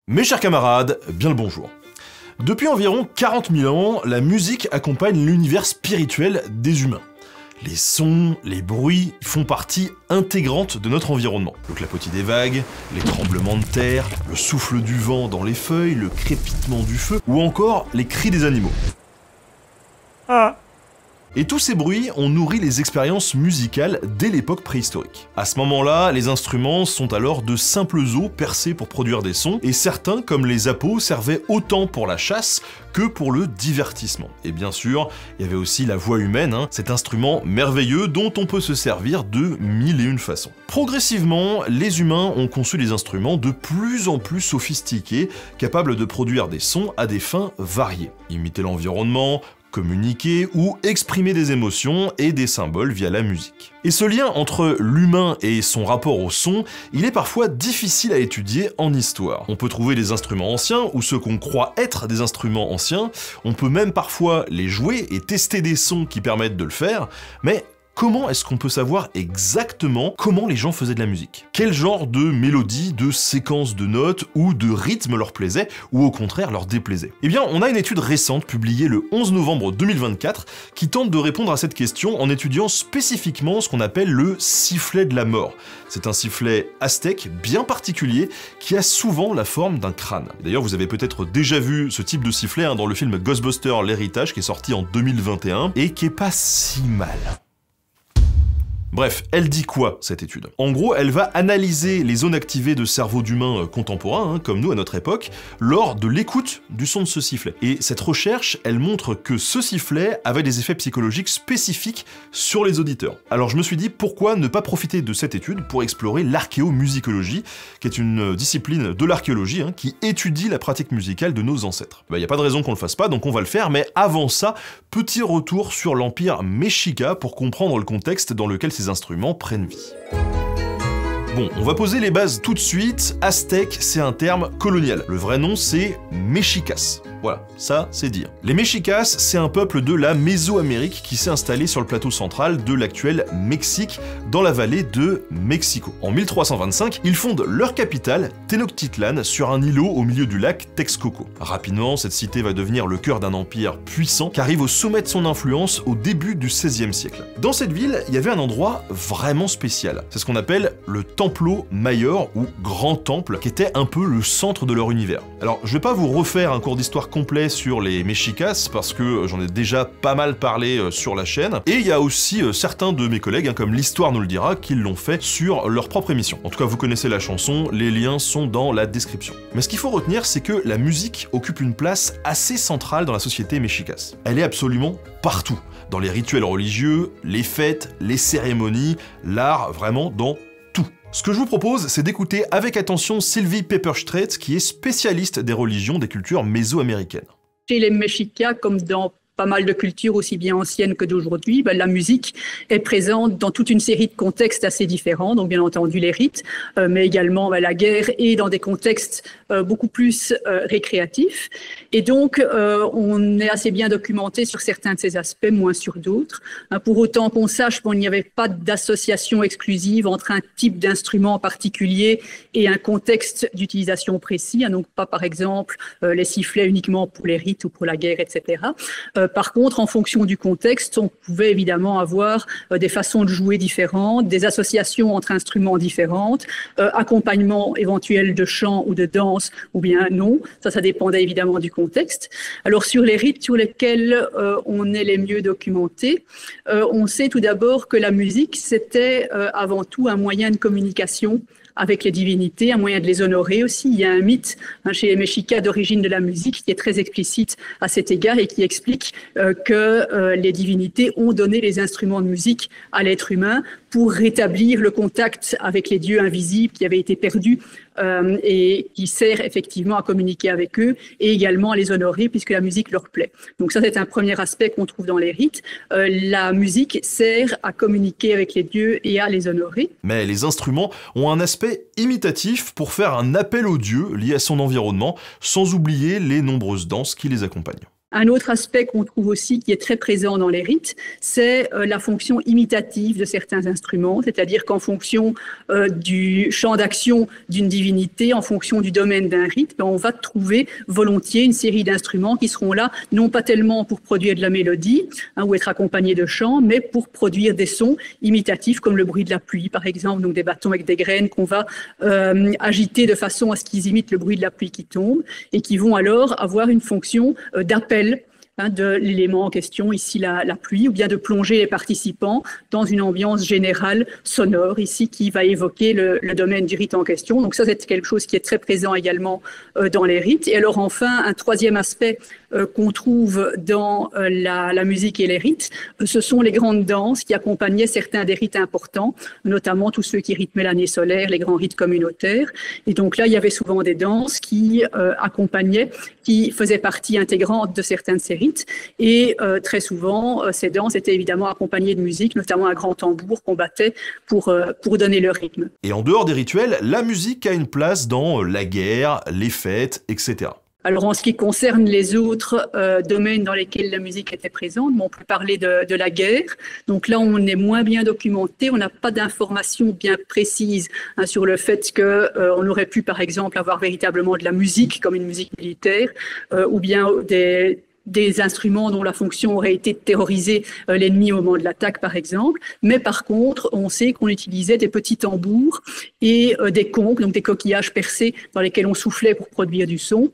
Mes chers camarades, bien le bonjour. Depuis environ 40 000 ans, la musique accompagne l'univers spirituel des humains. Les sons, les bruits font partie intégrante de notre environnement. Le clapotis des vagues, les tremblements de terre, le souffle du vent dans les feuilles, le crépitement du feu, ou encore les cris des animaux. Et tous ces bruits ont nourri les expériences musicales dès l'époque préhistorique. À ce moment-là, les instruments sont alors de simples os percés pour produire des sons, et certains, comme les apos, servaient autant pour la chasse que pour le divertissement. Et bien sûr, il y avait aussi la voix humaine, cet instrument merveilleux dont on peut se servir de mille et une façons. Progressivement, les humains ont conçu des instruments de plus en plus sophistiqués, capables de produire des sons à des fins variées. Imiter l'environnement, communiquer ou exprimer des émotions et des symboles via la musique. Et ce lien entre l'humain et son rapport au son, il est parfois difficile à étudier en histoire. On peut trouver des instruments anciens ou ceux qu'on croit être des instruments anciens, on peut même parfois les jouer et tester des sons qui permettent de le faire, mais comment est-ce qu'on peut savoir exactement comment les gens faisaient de la musique? Quel genre de mélodie, de séquence de notes ou de rythme leur plaisait ou au contraire leur déplaisait? Eh bien, on a une étude récente publiée le 11 novembre 2024 qui tente de répondre à cette question en étudiant spécifiquement ce qu'on appelle le sifflet de la mort. C'est un sifflet aztèque bien particulier qui a souvent la forme d'un crâne. D'ailleurs, vous avez peut-être déjà vu ce type de sifflet dans le film Ghostbusters l'héritage qui est sorti en 2021 et qui est pas si mal. Bref, elle dit quoi, cette étude? En gros, elle va analyser les zones activées de cerveau d'humains contemporains, comme nous à notre époque, lors de l'écoute du son de ce sifflet. Et cette recherche, elle montre que ce sifflet avait des effets psychologiques spécifiques sur les auditeurs. Alors je me suis dit, pourquoi ne pas profiter de cette étude pour explorer l'archéomusicologie, qui est une discipline de l'archéologie qui étudie la pratique musicale de nos ancêtres. Il n'y a pas de raison qu'on le fasse pas, donc on va le faire, mais avant ça, petit retour sur l'empire Mexica pour comprendre le contexte dans lequel ces instruments prennent vie. Bon, on va poser les bases tout de suite. Aztèque, c'est un terme colonial. Le vrai nom, c'est Mexicas. Voilà, ça, c'est dire. Les Mexicas, c'est un peuple de la Mésoamérique qui s'est installé sur le plateau central de l'actuel Mexique, dans la vallée de Mexico. En 1325, ils fondent leur capitale, Tenochtitlan, sur un îlot au milieu du lac Texcoco. Rapidement, cette cité va devenir le cœur d'un empire puissant qui arrive au sommet de son influence au début du XVIe siècle. Dans cette ville, il y avait un endroit vraiment spécial. C'est ce qu'on appelle le Templo Mayor, ou Grand Temple, qui était un peu le centre de leur univers. Alors, je vais pas vous refaire un cours d'histoire complet sur les Mexicas, parce que j'en ai déjà pas mal parlé sur la chaîne, et il y a aussi certains de mes collègues, comme l'Histoire nous le dira, qui l'ont fait sur leur propre émission. En tout cas, vous connaissez la chanson, les liens sont dans la description. Mais ce qu'il faut retenir, c'est que la musique occupe une place assez centrale dans la société mexicas. Elle est absolument partout, dans les rituels religieux, les fêtes, les cérémonies, l'art, vraiment dans tout. Ce que je vous propose, c'est d'écouter avec attention Sylvie Pepperstrait, qui est spécialiste des religions des cultures mésoaméricaines. Chez les Mexicas, comme dans pas mal de cultures aussi bien anciennes que d'aujourd'hui, la musique est présente dans toute une série de contextes assez différents, donc bien entendu les rites, mais également la guerre et dans des contextes beaucoup plus récréatifs. Et donc, on est assez bien documenté sur certains de ces aspects, moins sur d'autres. Pour autant qu'on sache qu'il n'y avait pas d'association exclusive entre un type d'instrument en particulier et un contexte d'utilisation précis, donc pas par exemple les sifflets uniquement pour les rites ou pour la guerre, etc. Par contre, en fonction du contexte, on pouvait évidemment avoir des façons de jouer différentes, des associations entre instruments différentes, accompagnement éventuel de chant ou de danse ou bien non. Ça dépendait évidemment du contexte. Alors sur les rites sur lesquels on est les mieux documentés, on sait tout d'abord que la musique, c'était avant tout un moyen de communication avec les divinités, un moyen de les honorer aussi. Il y a un mythe chez les Mexicas d'origine de la musique qui est très explicite à cet égard et qui explique que les divinités ont donné les instruments de musique à l'être humain pour rétablir le contact avec les dieux invisibles qui avaient été perdus et qui sert effectivement à communiquer avec eux et également à les honorer puisque la musique leur plaît. Donc ça, c'est un premier aspect qu'on trouve dans les rites. La musique sert à communiquer avec les dieux et à les honorer. Mais les instruments ont un aspect imitatif pour faire un appel aux dieux lié à son environnement, sans oublier les nombreuses danses qui les accompagnent. Un autre aspect qu'on trouve aussi qui est très présent dans les rites, c'est la fonction imitative de certains instruments, c'est-à-dire qu'en fonction du champ d'action d'une divinité, en fonction du domaine d'un rite, on va trouver volontiers une série d'instruments qui seront là, non pas tellement pour produire de la mélodie ou être accompagnés de chants, mais pour produire des sons imitatifs comme le bruit de la pluie, par exemple, donc des bâtons avec des graines qu'on va agiter de façon à ce qu'ils imitent le bruit de la pluie qui tombe et qui vont alors avoir une fonction d'appel de l'élément en question, ici la pluie, ou bien de plonger les participants dans une ambiance générale sonore, ici qui va évoquer le domaine du rite en question. Donc ça, c'est quelque chose qui est très présent également dans les rites. Et alors enfin, un troisième aspect qu'on trouve dans la musique et les rites, ce sont les grandes danses qui accompagnaient certains des rites importants, notamment tous ceux qui rythmaient l'année solaire, les grands rites communautaires. Et donc là, il y avait souvent des danses qui accompagnaient, qui faisaient partie intégrante de certains de ces rites. Et très souvent, ces danses étaient évidemment accompagnées de musique, notamment un grand tambour qu'on battait pour donner le rythme. Et en dehors des rituels, la musique a une place dans la guerre, les fêtes, etc. Alors en ce qui concerne les autres domaines dans lesquels la musique était présente, on peut parler de la guerre. Donc là, on est moins bien documenté, on n'a pas d'informations bien précises sur le fait qu'on aurait pu, par exemple, avoir véritablement de la musique, comme une musique militaire, ou bien des instruments dont la fonction aurait été de terroriser l'ennemi au moment de l'attaque, par exemple. Mais par contre, on sait qu'on utilisait des petits tambours et des conques, donc des coquillages percés dans lesquels on soufflait pour produire du son,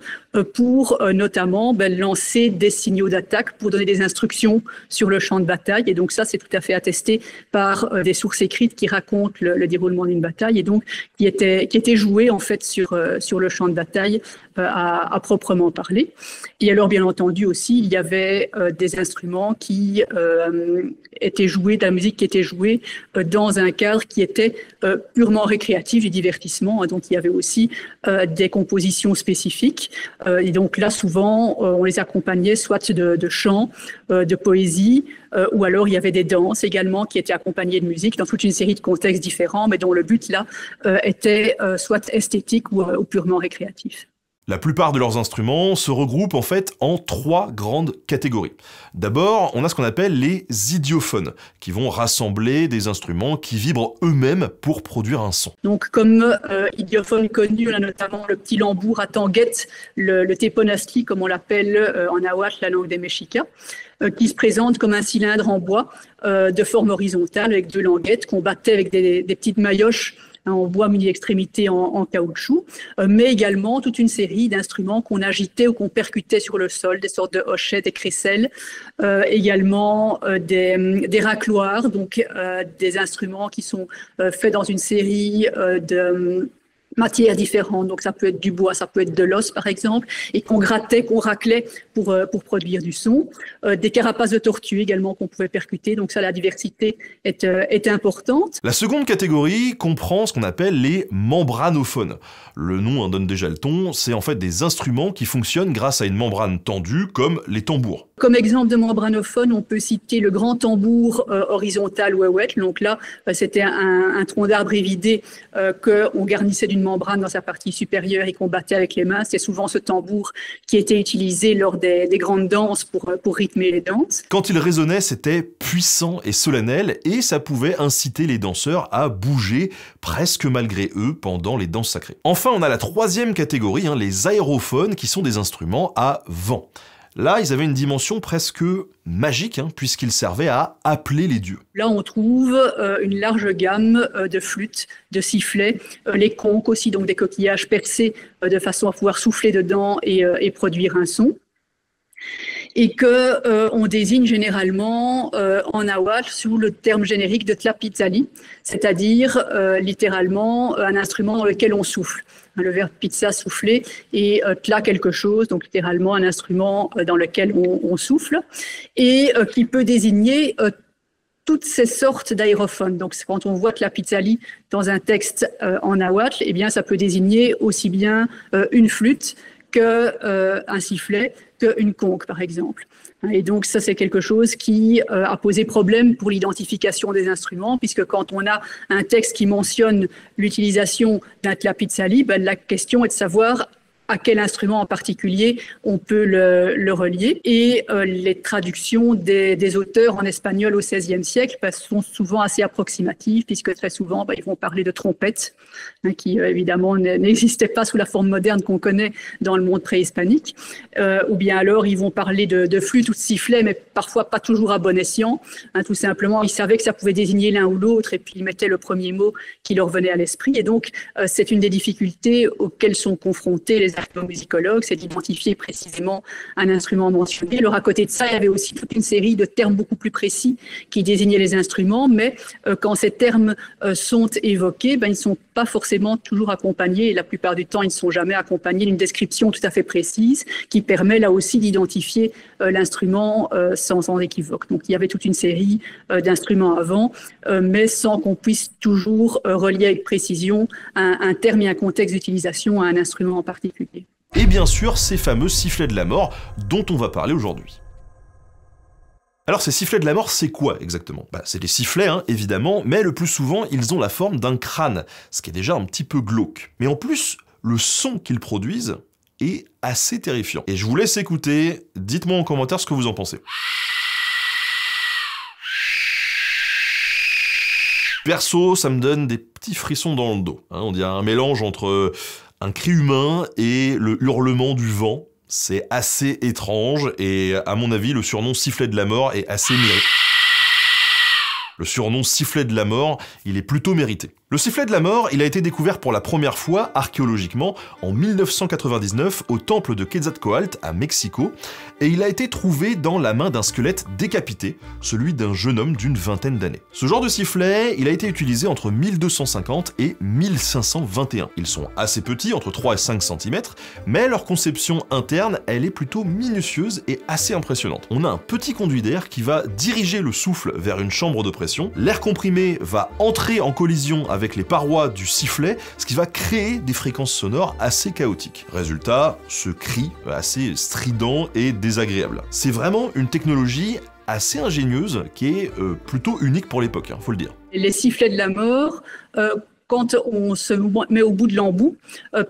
pour notamment lancer des signaux d'attaque, pour donner des instructions sur le champ de bataille. Et donc ça, c'est tout à fait attesté par des sources écrites qui racontent le déroulement d'une bataille et donc qui étaient jouées en fait sur le champ de bataille à proprement parler. Et alors, bien entendu aussi, il y avait des instruments qui étaient joués, de la musique qui était jouée dans un cadre qui était purement récréatif, du divertissement. Donc, il y avait aussi des compositions spécifiques. Et donc là, souvent, on les accompagnait soit de chants, de poésie, ou alors il y avait des danses également qui étaient accompagnées de musique dans toute une série de contextes différents, mais dont le but là était soit esthétique ou purement récréatif. La plupart de leurs instruments se regroupent en fait en 3 grandes catégories. D'abord, on a ce qu'on appelle les idiophones, qui vont rassembler des instruments qui vibrent eux-mêmes pour produire un son. Donc comme idiophone connu, on a notamment le petit lambour à tanguette, le teponasti, comme on l'appelle en nahuatl, la langue des Mexicas, qui se présente comme un cylindre en bois de forme horizontale avec 2 languettes qu'on battait avec des petites maillotches en bois mini-extrémité en caoutchouc, mais également toute une série d'instruments qu'on agitait ou qu'on percutait sur le sol, des sortes de hochets, des crécelles, également des racloirs, donc des instruments qui sont faits dans une série de matières différentes, donc ça peut être du bois, ça peut être de l'os par exemple, et qu'on grattait, qu'on raclait pour produire du son. Des carapaces de tortues également qu'on pouvait percuter, donc ça la diversité est importante. La seconde catégorie comprend ce qu'on appelle les membranophones. Le nom en donne déjà le ton, c'est en fait des instruments qui fonctionnent grâce à une membrane tendue comme les tambours. Comme exemple de membranophone, on peut citer le grand tambour horizontal ouéouet. Donc là, c'était un tronc d'arbre évidé qu'on garnissait d'une membrane dans sa partie supérieure et qu'on battait avec les mains. C'est souvent ce tambour qui était utilisé lors des grandes danses pour rythmer les danses. Quand il résonnait, c'était puissant et solennel et ça pouvait inciter les danseurs à bouger presque malgré eux pendant les danses sacrées. Enfin, on a la troisième catégorie, les aérophones, qui sont des instruments à vent. Là, ils avaient une dimension presque magique, puisqu'ils servaient à appeler les dieux. Là, on trouve une large gamme de flûtes, de sifflets, les conques aussi, donc des coquillages percés de façon à pouvoir souffler dedans et produire un son. Et qu'on désigne généralement en nahuatl sous le terme générique de tlapitzali, c'est-à-dire littéralement un instrument dans lequel on souffle. Le verbe pizza, souffler, et tla, quelque chose, donc littéralement un instrument dans lequel on souffle, et qui peut désigner toutes ces sortes d'aérophones. Donc quand on voit tlapitzali dans un texte en nahuatl, eh bien ça peut désigner aussi bien une flûte qu'un sifflet, qu'une conque, par exemple. Et donc ça, c'est quelque chose qui a posé problème pour l'identification des instruments, puisque quand on a un texte qui mentionne l'utilisation d'un tlapitzali, la question est de savoir à quel instrument en particulier on peut le relier. Et les traductions des auteurs en espagnol au XVIe siècle sont souvent assez approximatives, puisque très souvent, ils vont parler de trompettes, qui évidemment n'existaient pas sous la forme moderne qu'on connaît dans le monde préhispanique. Ou bien alors, ils vont parler de flûte ou de sifflet, mais parfois pas toujours à bon escient. Tout simplement, ils savaient que ça pouvait désigner l'un ou l'autre, et puis ils mettaient le premier mot qui leur venait à l'esprit. Et donc, c'est une des difficultés auxquelles sont confrontés les ethnomusicologues, c'est d'identifier précisément un instrument mentionné. Alors, à côté de ça, il y avait aussi toute une série de termes beaucoup plus précis qui désignaient les instruments, mais quand ces termes sont évoqués, ils ne sont pas forcément toujours accompagnés, et la plupart du temps, ils ne sont jamais accompagnés d'une description tout à fait précise qui permet là aussi d'identifier l'instrument sans équivoque. Donc, il y avait toute une série d'instruments avant, mais sans qu'on puisse toujours relier avec précision un terme et un contexte d'utilisation à un instrument en particulier. Et bien sûr, ces fameux sifflets de la mort dont on va parler aujourd'hui. Alors ces sifflets de la mort, c'est quoi exactement? C'est des sifflets, évidemment, mais le plus souvent, ils ont la forme d'un crâne, ce qui est déjà un petit peu glauque. Mais en plus, le son qu'ils produisent est assez terrifiant. Et je vous laisse écouter, dites-moi en commentaire ce que vous en pensez. Perso, ça me donne des petits frissons dans le dos. On dirait un mélange entre un cri humain et le hurlement du vent. C'est assez étrange et à mon avis, le surnom sifflet de la mort est assez mérité. Le surnom sifflet de la mort, il est plutôt mérité. Le sifflet de la mort, il a été découvert pour la première fois archéologiquement en 1999 au temple de Quetzalcoatl à Mexico, et il a été trouvé dans la main d'un squelette décapité, celui d'un jeune homme d'une vingtaine d'années. Ce genre de sifflet, il a été utilisé entre 1250 et 1521. Ils sont assez petits, entre 3 et 5 cm, mais leur conception interne, elle est plutôt minutieuse et assez impressionnante. On a un petit conduit d'air qui va diriger le souffle vers une chambre de pression, l'air comprimé va entrer en collision avec les parois du sifflet, ce qui va créer des fréquences sonores assez chaotiques. Résultat, ce cri assez strident et désagréable. C'est vraiment une technologie assez ingénieuse qui est plutôt unique pour l'époque, faut le dire. Les sifflets de la mort, quand on se met au bout de l'embout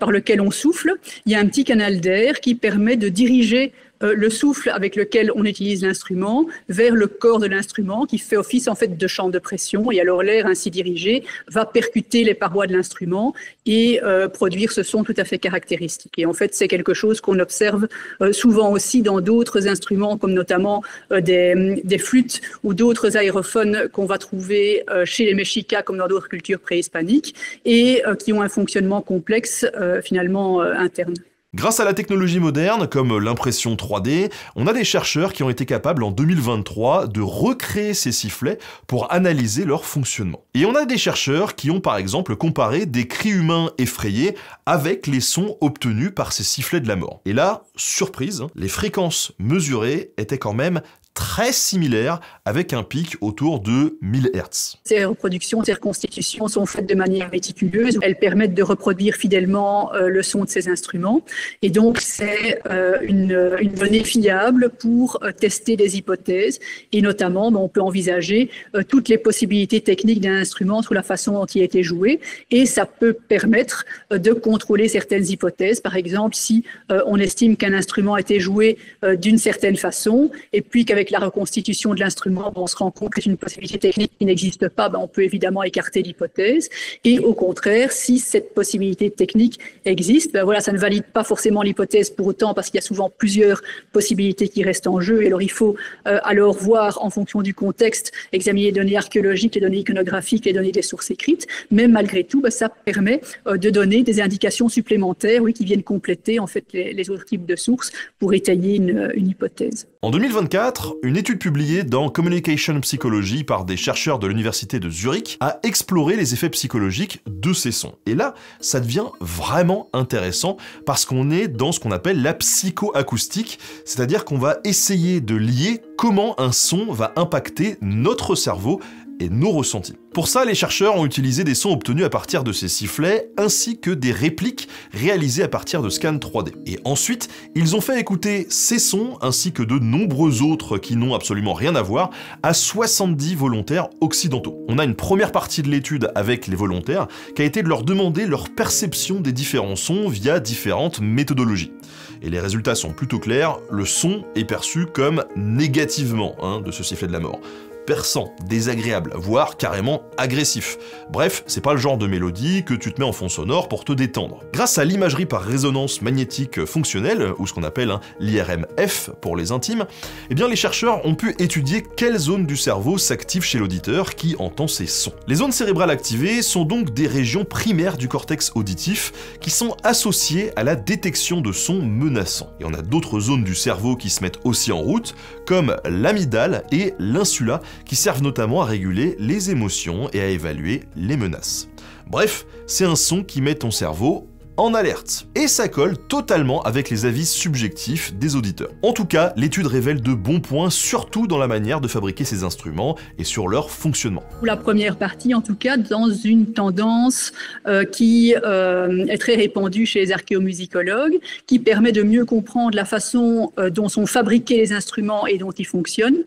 par lequel on souffle, il y a un petit canal d'air qui permet de diriger le souffle avec lequel on utilise l'instrument vers le corps de l'instrument qui fait office en fait de champ de pression, et alors l'air ainsi dirigé va percuter les parois de l'instrument et produire ce son tout à fait caractéristique. Et en fait, c'est quelque chose qu'on observe souvent aussi dans d'autres instruments comme notamment des flûtes ou d'autres aérophones qu'on va trouver chez les Mexicas comme dans d'autres cultures préhispaniques et qui ont un fonctionnement complexe finalement interne. Grâce à la technologie moderne, comme l'impression 3D, on a des chercheurs qui ont été capables en 2023 de recréer ces sifflets pour analyser leur fonctionnement. Et on a des chercheurs qui ont par exemple comparé des cris humains effrayés avec les sons obtenus par ces sifflets de la mort. Et là, surprise, les fréquences mesurées étaient quand même très similaires, avec un pic autour de 1000 Hz. Ces reproductions, ces reconstitutions sont faites de manière méticuleuse. Elles permettent de reproduire fidèlement le son de ces instruments. Et donc, c'est une donnée fiable pour tester des hypothèses. Et notamment, on peut envisager toutes les possibilités techniques d'un instrument sous la façon dont il a été joué. Et ça peut permettre de contrôler certaines hypothèses. Par exemple, si on estime qu'un instrument a été joué d'une certaine façon, et puis qu'avec la reconstitution de l'instrument, on se rend compte que c'est une possibilité technique qui n'existe pas, on peut évidemment écarter l'hypothèse. Et au contraire, si cette possibilité technique existe, voilà, ça ne valide pas forcément l'hypothèse pour autant, parce qu'il y a souvent plusieurs possibilités qui restent en jeu. Et alors, il faut alors voir, en fonction du contexte, examiner les données archéologiques, les données iconographiques, les données des sources écrites. Mais malgré tout, ça permet de donner des indications supplémentaires, qui viennent compléter en fait les autres types de sources pour étayer une hypothèse. En 2024, une étude publiée dans Communication Psychology par des chercheurs de l'université de Zurich a exploré les effets psychologiques de ces sons. Et là, ça devient vraiment intéressant parce qu'on est dans ce qu'on appelle la psychoacoustique, c'est-à-dire qu'on va essayer de lier comment un son va impacter notre cerveau et nos ressentis. Pour ça, les chercheurs ont utilisé des sons obtenus à partir de ces sifflets, ainsi que des répliques réalisées à partir de scans 3D. Et ensuite, ils ont fait écouter ces sons, ainsi que de nombreux autres qui n'ont absolument rien à voir, à 70 volontaires occidentaux. On a une première partie de l'étude avec les volontaires, qui a été de leur demander leur perception des différents sons via différentes méthodologies. Et les résultats sont plutôt clairs, le son est perçu comme négativement de ce sifflet de la mort. Perçant, désagréable, voire carrément agressif. Bref, c'est pas le genre de mélodie que tu te mets en fond sonore pour te détendre. Grâce à l'imagerie par résonance magnétique fonctionnelle, ou ce qu'on appelle l'IRMF pour les intimes, eh bien les chercheurs ont pu étudier quelles zones du cerveau s'activent chez l'auditeur qui entend ces sons. Les zones cérébrales activées sont donc des régions primaires du cortex auditif qui sont associées à la détection de sons menaçants. Et on a d'autres zones du cerveau qui se mettent aussi en route, comme l'amygdale et l'insula, qui servent notamment à réguler les émotions et à évaluer les menaces. Bref, c'est un son qui met ton cerveau en alerte. Et ça colle totalement avec les avis subjectifs des auditeurs. En tout cas, l'étude révèle de bons points, surtout dans la manière de fabriquer ces instruments et sur leur fonctionnement. Pour la première partie, en tout cas, dans une tendance qui est très répandue chez les archéomusicologues, qui permet de mieux comprendre la façon dont sont fabriqués les instruments et dont ils fonctionnent,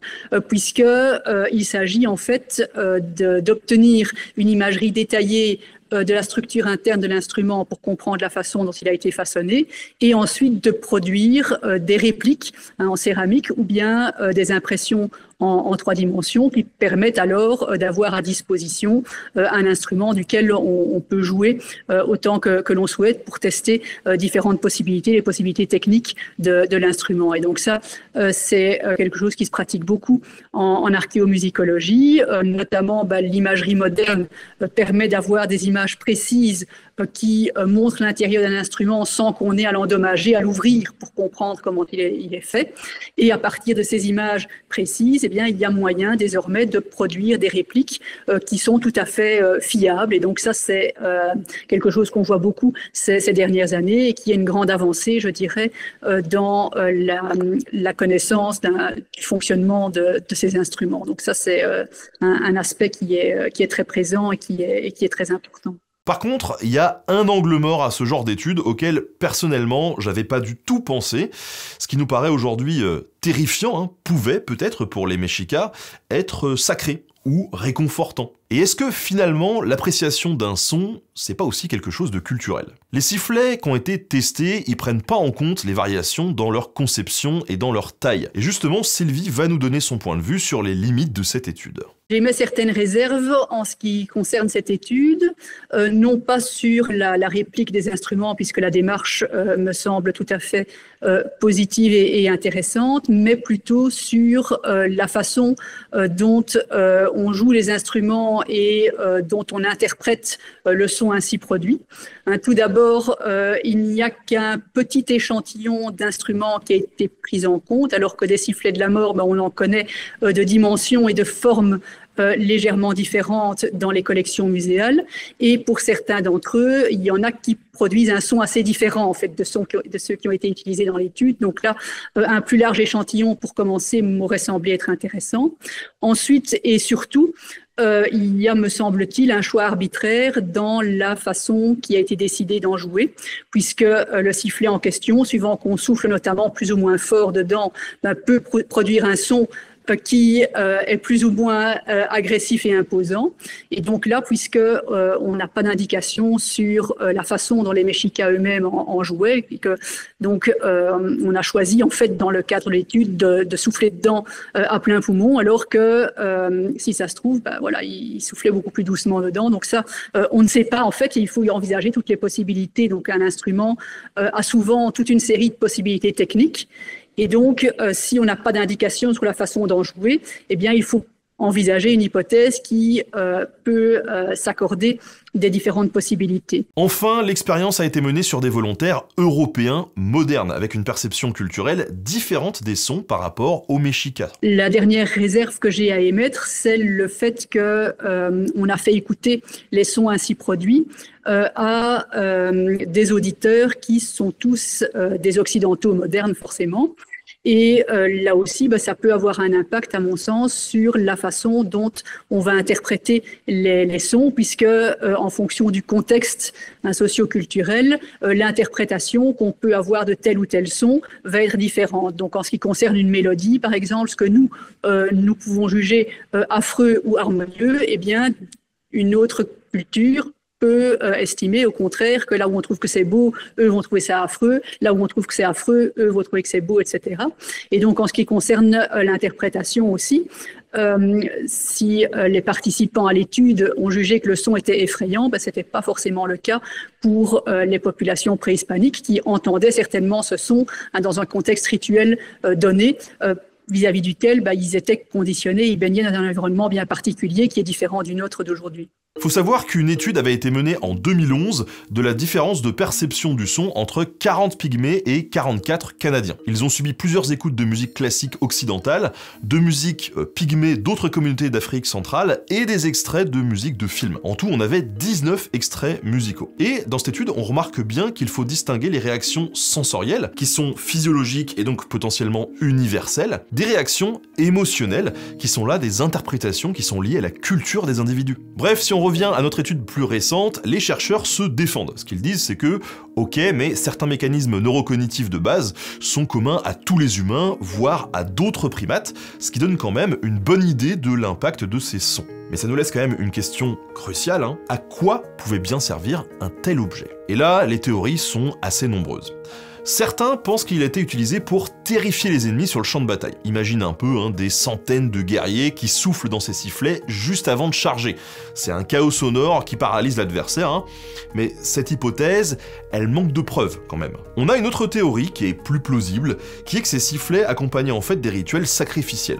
puisqu'il s'agit en fait d'obtenir une imagerie détaillée de la structure interne de l'instrument pour comprendre la façon dont il a été façonné, et ensuite de produire des répliques en céramique ou bien des impressions en 3 dimensions qui permettent alors d'avoir à disposition un instrument duquel on peut jouer autant que l'on souhaite pour tester différentes possibilités, les possibilités techniques de l'instrument. Et donc ça, c'est quelque chose qui se pratique beaucoup en archéomusicologie, notamment l'imagerie moderne permet d'avoir des images précises qui montrent l'intérieur d'un instrument sans qu'on ait à l'endommager, à l'ouvrir pour comprendre comment il est fait. Et à partir de ces images précises, eh bien, il y a moyen désormais de produire des répliques qui sont tout à fait fiables. Et donc ça, c'est quelque chose qu'on voit beaucoup ces dernières années et qui est une grande avancée, je dirais, dans la connaissance du fonctionnement de ces instruments. Donc ça, c'est un aspect qui est très présent et qui est très important. Par contre, il y a un angle mort à ce genre d'études auquel, personnellement, j'avais pas du tout pensé. Ce qui nous paraît aujourd'hui terrifiant, pouvait peut-être, pour les Mexicas, être sacré ou réconfortant. Et est-ce que finalement, l'appréciation d'un son, c'est pas aussi quelque chose de culturel? Les sifflets qui ont été testés, ils prennent pas en compte les variations dans leur conception et dans leur taille. Et justement, Sylvie va nous donner son point de vue sur les limites de cette étude. J'émets certaines réserves en ce qui concerne cette étude, non pas sur la réplique des instruments, puisque la démarche me semble tout à fait positive et intéressante, mais plutôt sur la façon dont on joue les instruments et dont on interprète le son ainsi produit. Tout d'abord, il n'y a qu'un petit échantillon d'instruments qui a été pris en compte, alors que des sifflets de la mort, on en connaît de dimensions et de formes légèrement différentes dans les collections muséales. Et pour certains d'entre eux, il y en a qui produisent un son assez différent en fait de ceux qui ont été utilisés dans l'étude. Donc là, un plus large échantillon pour commencer m'aurait semblé être intéressant. Ensuite et surtout, il y a, me semble-t-il, un choix arbitraire dans la façon qui a été décidé d'en jouer, puisque le sifflet en question, suivant qu'on souffle notamment plus ou moins fort dedans, peut produire un son qui est plus ou moins agressif et imposant. Et donc là, puisque on n'a pas d'indication sur la façon dont les Mexicas eux-mêmes en jouaient, et que donc on a choisi en fait dans le cadre de l'étude de souffler dedans à plein poumon, alors que si ça se trouve, voilà, ils soufflaient beaucoup plus doucement dedans. Donc ça, on ne sait pas en fait. Il faut y envisager toutes les possibilités. Donc un instrument a souvent toute une série de possibilités techniques. Et donc, si on n'a pas d'indication sur la façon d'en jouer, eh bien, il faut envisager une hypothèse qui peut s'accorder des différentes possibilités. Enfin, l'expérience a été menée sur des volontaires européens modernes, avec une perception culturelle différente des sons par rapport aux Mexicas. La dernière réserve que j'ai à émettre, c'est le fait qu'on a fait écouter les sons ainsi produits à des auditeurs qui sont tous des occidentaux modernes forcément. Et là aussi, ça peut avoir un impact, à mon sens, sur la façon dont on va interpréter les sons, puisque en fonction du contexte socio-culturel, l'interprétation qu'on peut avoir de tel ou tel son va être différente. Donc en ce qui concerne une mélodie, par exemple, ce que nous pouvons juger affreux ou harmonieux, eh bien, une autre culture peut estimer au contraire que là où on trouve que c'est beau, eux vont trouver ça affreux, là où on trouve que c'est affreux, eux vont trouver que c'est beau, etc. Et donc en ce qui concerne l'interprétation aussi, si les participants à l'étude ont jugé que le son était effrayant, ce n'était pas forcément le cas pour les populations préhispaniques qui entendaient certainement ce son dans un contexte rituel donné, vis-à-vis duquel ils étaient conditionnés, ils baignaient dans un environnement bien particulier qui est différent du nôtre d'aujourd'hui. Il faut savoir qu'une étude avait été menée en 2011 de la différence de perception du son entre 40 pygmées et 44 Canadiens. Ils ont subi plusieurs écoutes de musique classique occidentale, de musique pygmée d'autres communautés d'Afrique centrale et des extraits de musique de films. En tout, on avait 19 extraits musicaux. Et dans cette étude, on remarque bien qu'il faut distinguer les réactions sensorielles, qui sont physiologiques et donc potentiellement universelles, des réactions émotionnelles, qui sont là des interprétations qui sont liées à la culture des individus. Bref, si on revient à notre étude plus récente, les chercheurs se défendent. Ce qu'ils disent, c'est que, ok, mais certains mécanismes neurocognitifs de base sont communs à tous les humains, voire à d'autres primates, ce qui donne quand même une bonne idée de l'impact de ces sons. Mais ça nous laisse quand même une question cruciale, à quoi pouvait bien servir un tel objet? Et là, les théories sont assez nombreuses. Certains pensent qu'il a été utilisé pour terrifier les ennemis sur le champ de bataille. Imagine un peu des centaines de guerriers qui soufflent dans ces sifflets juste avant de charger. C'est un chaos sonore qui paralyse l'adversaire, mais cette hypothèse, elle manque de preuves quand même. On a une autre théorie qui est plus plausible, qui est que ces sifflets accompagnaient en fait des rituels sacrificiels.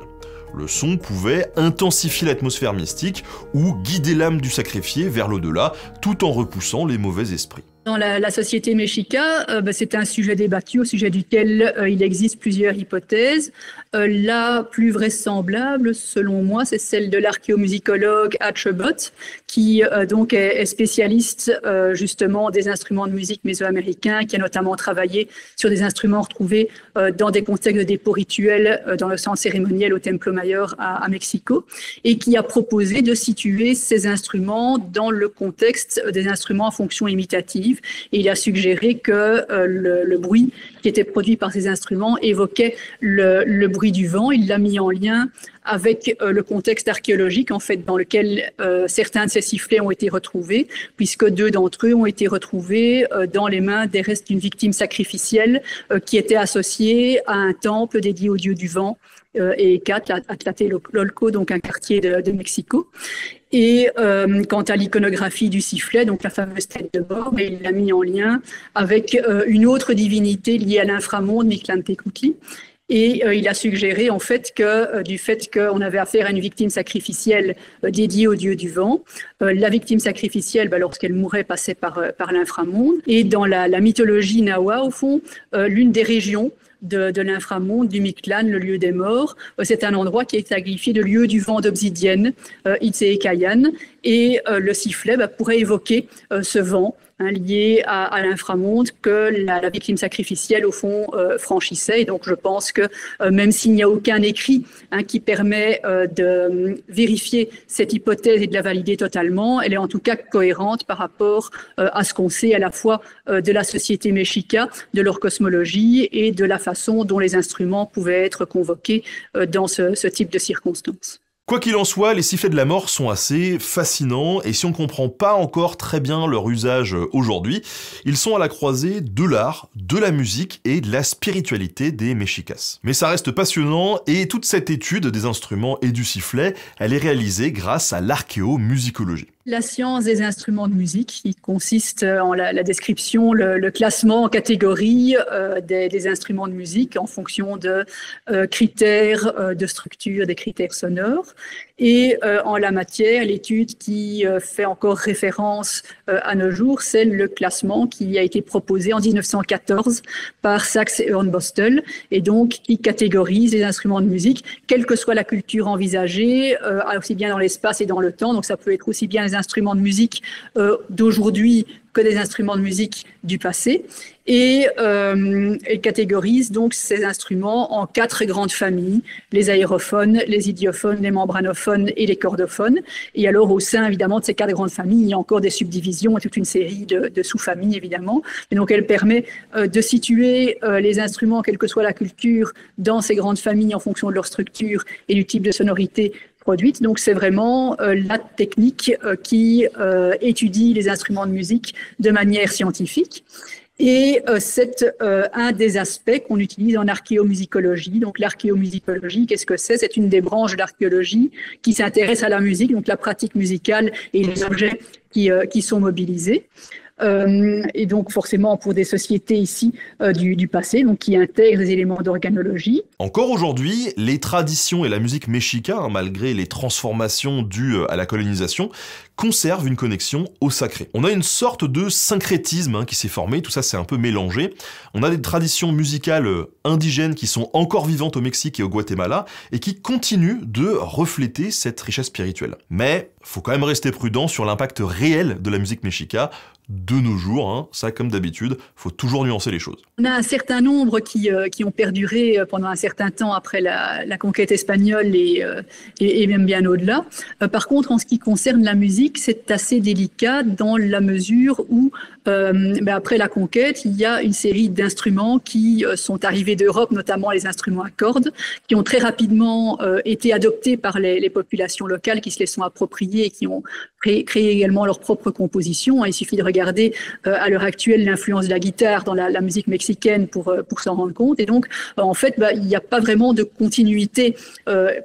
Le son pouvait intensifier l'atmosphère mystique ou guider l'âme du sacrifié vers l'au-delà, tout en repoussant les mauvais esprits. Dans la société mexica, c'est un sujet débattu au sujet duquel il existe plusieurs hypothèses. La plus vraisemblable, selon moi, c'est celle de l'archéomusicologue Hatchebot, qui donc est spécialiste justement des instruments de musique mésoaméricains, qui a notamment travaillé sur des instruments retrouvés dans des contextes de dépôt rituels dans le sens cérémoniel au Templo Mayor à Mexico, et qui a proposé de situer ces instruments dans le contexte des instruments en fonction imitative. Et il a suggéré que le bruit qui était produit par ces instruments évoquait le bruit du vent. Il l'a mis en lien avec le contexte archéologique en fait dans lequel certains de ces sifflets ont été retrouvés, puisque 2 d'entre eux ont été retrouvés dans les mains des restes d'une victime sacrificielle qui était associée à un temple dédié au dieu du vent et Tlatelolco, donc un quartier de Mexico. Et quant à l'iconographie du sifflet, donc la fameuse tête de mort, il l'a mis en lien avec une autre divinité liée à l'inframonde, Mictlantecutli. Et il a suggéré en fait que du fait qu'on avait affaire à une victime sacrificielle dédiée au dieu du vent, la victime sacrificielle, lorsqu'elle mourait, passait par l'inframonde. Et dans la mythologie Nawa, au fond, l'une des régions de l'inframonde, du Mictlán, le lieu des morts, c'est un endroit qui est qualifié de lieu du vent d'obsidienne, Itsecayan, et le sifflet pourrait évoquer ce vent lié à l'inframonde que la victime sacrificielle, au fond, franchissait. Et donc, je pense que même s'il n'y a aucun écrit qui permet de vérifier cette hypothèse et de la valider totalement, elle est en tout cas cohérente par rapport à ce qu'on sait à la fois de la société mexica, de leur cosmologie et de la façon dont les instruments pouvaient être convoqués dans ce type de circonstances. Quoi qu'il en soit, les sifflets de la mort sont assez fascinants, et si on ne comprend pas encore très bien leur usage aujourd'hui, ils sont à la croisée de l'art, de la musique et de la spiritualité des Mexicas. Mais ça reste passionnant, et toute cette étude des instruments et du sifflet, elle est réalisée grâce à l'archéomusicologie. La science des instruments de musique, qui consiste en la description, le classement en catégories des instruments de musique en fonction de critères de structure, des critères sonores. Et en la matière, l'étude qui fait encore référence à nos jours, c'est le classement qui a été proposé en 1914 par Sachs et Hornbostel, et donc qui catégorise les instruments de musique, quelle que soit la culture envisagée, aussi bien dans l'espace et dans le temps. Donc ça peut être aussi bien les instruments de musique d'aujourd'hui que des instruments de musique du passé et catégorise donc ces instruments en 4 grandes familles, les aérophones, les idiophones, les membranophones et les chordophones. Et alors au sein évidemment de ces 4 grandes familles, il y a encore des subdivisions et toute une série de sous-familles évidemment. Et donc elle permet de situer les instruments, quelle que soit la culture, dans ces grandes familles en fonction de leur structure et du type de sonorité produite. Donc c'est vraiment la technique qui étudie les instruments de musique de manière scientifique. Et c'est un des aspects qu'on utilise en archéomusicologie. Donc l'archéomusicologie, qu'est-ce que c'est? C'est une des branches de l'archéologie qui s'intéresse à la musique, donc la pratique musicale et les objets qui sont mobilisés. Et donc forcément pour des sociétés ici du passé, donc qui intègrent des éléments d'organologie. Encore aujourd'hui, les traditions et la musique mexica, malgré les transformations dues à la colonisation, conservent une connexion au sacré. On a une sorte de syncrétisme qui s'est formé, tout ça c'est un peu mélangé. On a des traditions musicales indigènes qui sont encore vivantes au Mexique et au Guatemala et qui continuent de refléter cette richesse spirituelle. Mais faut quand même rester prudent sur l'impact réel de la musique mexica de nos jours, ça comme d'habitude, faut toujours nuancer les choses. On a un certain nombre qui ont perduré pendant un certain temps après la conquête espagnole et même bien au-delà. Par contre, en ce qui concerne la musique, c'est assez délicat dans la mesure où, après la conquête, il y a une série d'instruments qui sont arrivés d'Europe, notamment les instruments à cordes, qui ont très rapidement été adoptés par les populations locales qui se les sont appropriés et qui ont créé également leur propre composition. Il suffit de regarder à l'heure actuelle l'influence de la guitare dans la musique mexicaine pour s'en rendre compte. Et donc, en fait, il n'y a pas vraiment de continuité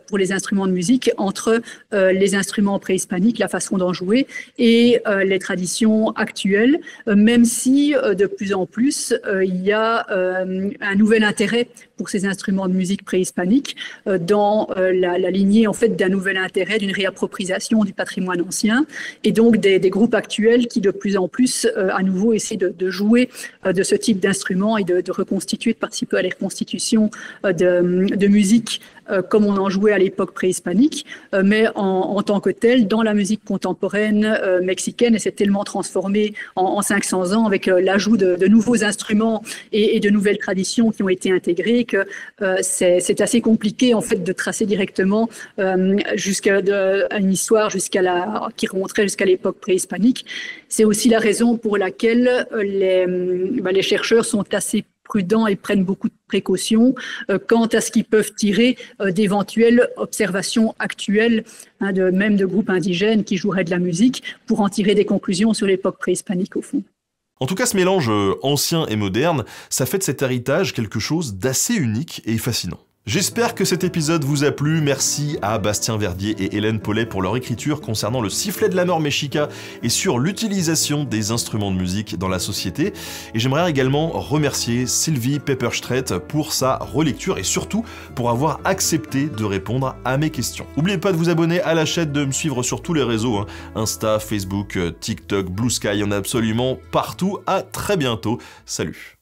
pour les instruments de musique entre les instruments préhispaniques, la façon d'en jouer, et les traditions actuelles, même si de plus en plus, il y a un nouvel intérêt pour ces instruments de musique préhispaniques dans la lignée en fait d'un nouvel intérêt, d'une réappropriation du patrimoine ancien, et donc des groupes actuels qui de plus en plus à nouveau essaient de jouer de ce type d'instruments et de reconstituer, de participer à la reconstitution de musique comme on en jouait à l'époque préhispanique, mais en tant que tel, dans la musique contemporaine mexicaine, elle s'est tellement transformée en 500 ans avec l'ajout de nouveaux instruments et de nouvelles traditions qui ont été intégrées que c'est assez compliqué en fait de tracer directement jusqu'à une histoire qui remonterait jusqu'à l'époque préhispanique. C'est aussi la raison pour laquelle les chercheurs sont assez prudents et prennent beaucoup de précautions quant à ce qu'ils peuvent tirer d'éventuelles observations actuelles, même de groupes indigènes qui joueraient de la musique, pour en tirer des conclusions sur l'époque préhispanique au fond. En tout cas, ce mélange ancien et moderne, ça fait de cet héritage quelque chose d'assez unique et fascinant. J'espère que cet épisode vous a plu. Merci à Bastien Verdier et Hélène Paulet pour leur écriture concernant le sifflet de la mort mexica et sur l'utilisation des instruments de musique dans la société. Et j'aimerais également remercier Sylvie Pepperstrait pour sa relecture et surtout pour avoir accepté de répondre à mes questions. N'oubliez pas de vous abonner à la chaîne, de me suivre sur tous les réseaux, Insta, Facebook, TikTok, Blue Sky, il y en a absolument partout. À très bientôt. Salut.